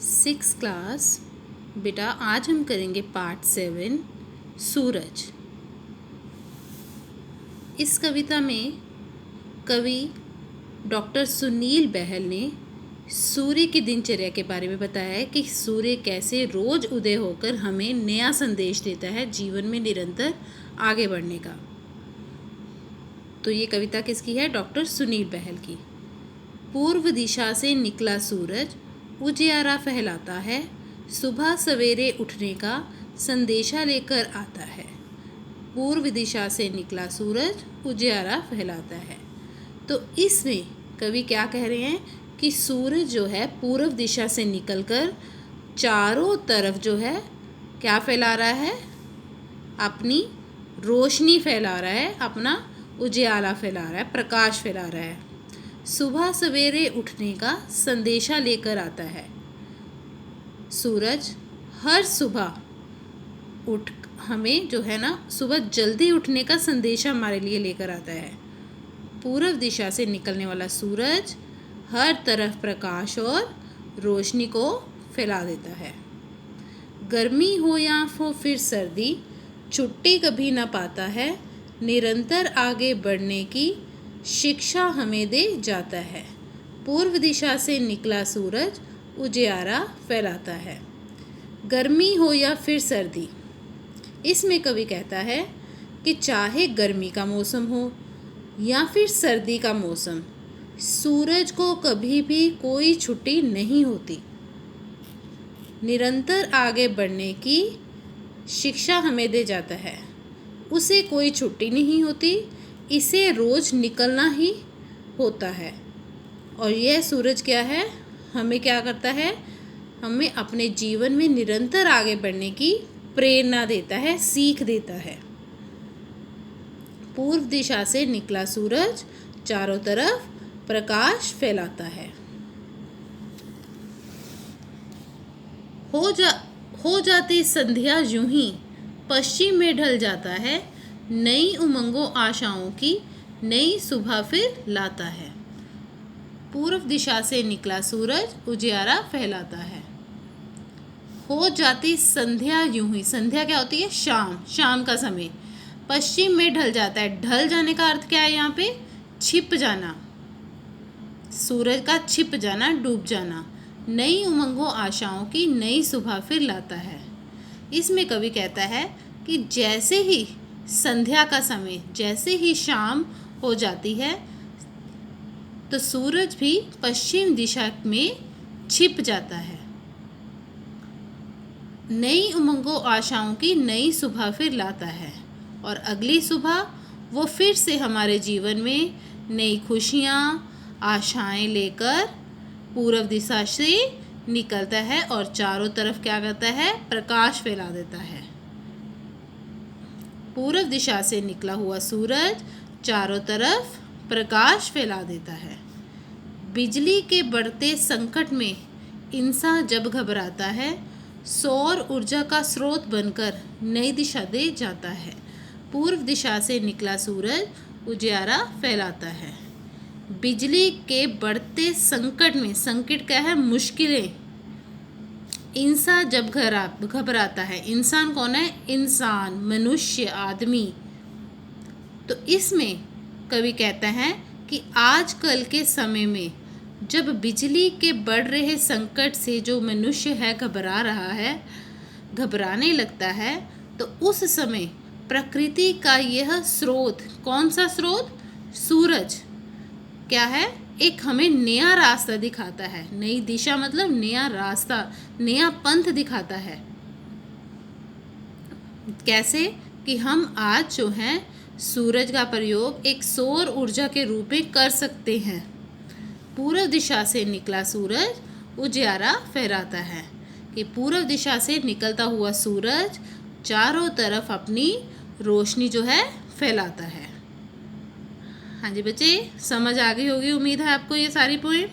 Six class बेटा, आज हम करेंगे पार्ट 7 सूरज। इस कविता में कवि डॉक्टर सुनील बहल ने सूर्य की दिनचर्या के बारे में बताया है कि सूर्य कैसे रोज उदय होकर हमें नया संदेश देता है जीवन में निरंतर आगे बढ़ने का। तो ये कविता किसकी है? डॉक्टर सुनील बहल की। पूर्व दिशा से निकला सूरज उजियारा फैलाता है, सुबह सवेरे उठने का संदेशा लेकर आता है। पूर्व दिशा से निकला सूरज उजियारा फैलाता है। तो इसमें कवि क्या कह रहे हैं कि सूरज जो है पूर्व दिशा से निकलकर चारों तरफ जो है क्या फैला रहा है? अपनी रोशनी फैला रहा है, अपना उजियारा फैला रहा है, प्रकाश फैला रहा है। सुबह सवेरे उठने का संदेशा लेकर आता है। सूरज हर सुबह उठ हमें जो है ना सुबह जल्दी उठने का संदेशा हमारे लिए लेकर आता है। पूर्व दिशा से निकलने वाला सूरज हर तरफ प्रकाश और रोशनी को फैला देता है। गर्मी हो या हो फिर सर्दी, छुट्टी कभी न पाता है, निरंतर आगे बढ़ने की शिक्षा हमें दे जाता है। पूर्व दिशा से निकला सूरज उजियारा फैलाता है। गर्मी हो या फिर सर्दी, इसमें कवि कहता है कि चाहे गर्मी का मौसम हो या फिर सर्दी का मौसम, सूरज को कभी भी कोई छुट्टी नहीं होती। निरंतर आगे बढ़ने की शिक्षा हमें दे जाता है। उसे कोई छुट्टी नहीं होती, इसे रोज निकलना ही होता है। और यह सूरज क्या है? हमें क्या करता है? हमें अपने जीवन में निरंतर आगे बढ़ने की प्रेरणा देता है, सीख देता है। पूर्व दिशा से निकला सूरज चारों तरफ प्रकाश फैलाता है। हो जाती संध्या यूं ही पश्चिम में ढल जाता है, नई उमंगों आशाओं की नई सुबह फिर लाता है। पूर्व दिशा से निकला सूरज उजियारा फैलाता है। हो जाती संध्या यूं ही, संध्या क्या होती है? शाम, शाम का समय। पश्चिम में ढल जाता है, ढल जाने का अर्थ क्या है यहाँ पे? छिप जाना, सूरज का छिप जाना, डूब जाना। नई उमंगों आशाओं की नई सुबह फिर लाता है। इसमें कवि कहता है कि जैसे ही संध्या का समय, जैसे ही शाम हो जाती है तो सूरज भी पश्चिम दिशा में छिप जाता है। नई उमंगों आशाओं की नई सुबह फिर लाता है और अगली सुबह वो फिर से हमारे जीवन में नई खुशियाँ, आशाएं लेकर पूर्व दिशा से निकलता है और चारों तरफ क्या करता है? प्रकाश फैला देता है। पूर्व दिशा से निकला हुआ सूरज चारों तरफ प्रकाश फैला देता है। बिजली के बढ़ते संकट में इंसान जब घबराता है, सौर ऊर्जा का स्रोत बनकर नई दिशा दे जाता है। पूर्व दिशा से निकला सूरज उजियारा फैलाता है। बिजली के बढ़ते संकट में, संकट क्या है? मुश्किलें। इंसान जब घबराता है, इंसान कौन है? इंसान, मनुष्य, आदमी। तो इसमें कवि कहता है कि आजकल के समय में जब बिजली के बढ़ रहे संकट से जो मनुष्य है घबरा रहा है, घबराने लगता है, तो उस समय प्रकृति का यह स्रोत, कौन सा स्रोत? सूरज क्या है? एक हमें नया रास्ता दिखाता है। नई दिशा मतलब नया रास्ता, नया पंथ दिखाता है। कैसे? कि हम आज जो है सूरज का प्रयोग एक सौर ऊर्जा के रूप में कर सकते हैं। पूर्व दिशा से निकला सूरज उजियारा फैलाता है कि पूर्व दिशा से निकलता हुआ सूरज चारों तरफ अपनी रोशनी जो है फैलाता है। हाँ जी बच्चे, समझ आ गई होगी, उम्मीद है आपको ये सारी पॉइंट।